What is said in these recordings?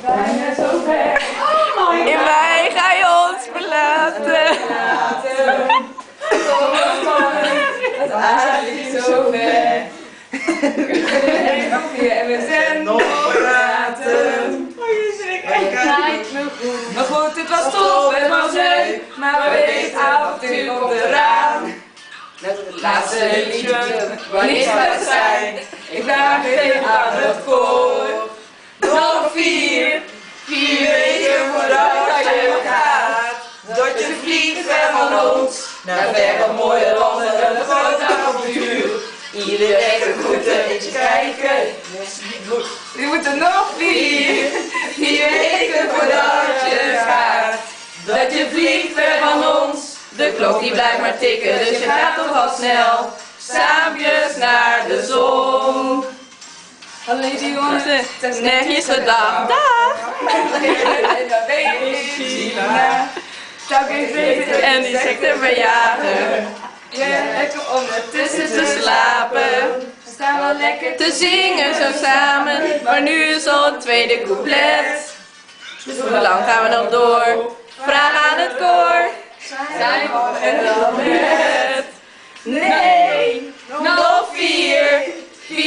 Bijna zover. In mij ga je ons verlaten. Het eigenlijk zo ver. En we zijn nog praten. Maar goed, het was top, het was leuk. Maar we weten avontuur komt eraan. Met het laatste liedje, waar niets gaat zijn. Ik vraag even aan het koor. Nog 4 weken voordat je gaat. Dat je vliegt ver van ons. Naar verre mooie landen, een groot avontuur. Iedereen moet er eens kijken. We moeten nog 4 weken voordat je gaat. Dat je vliegt ver van ons. De klok die blijft maar tikken, dus je gaat toch al snel. Saampjes naar de zon. Alleen die jongens, Netjes gedag. Dag. En die secteverjager. Lekker ondertussen Te slapen. We staan wel lekker Te zingen zo samen. Maar nu is al het tweede couplet. Dus hoe lang gaan we nog door? Vraag aan het koor. zijn we er dan Met. Nee, nog 4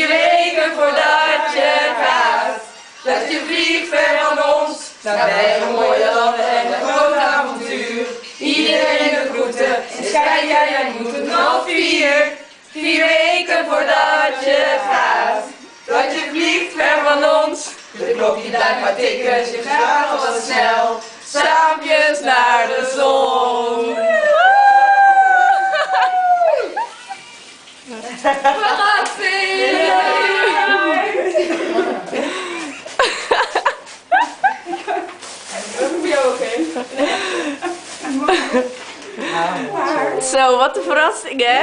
weken voordat je gaat. Dat je vliegt ver van ons. Naar verre mooie landen en een groot avontuur. Iedereen de groeten. En kijk, jij moet het nog 4 weken voordat je gaat. Dat je vliegt ver van ons. De klok die blijft maar tikken, dus je gaat al wat snel. Saampjes naar de zon. We gaan zingen. Zo, wat een verrassing, hè?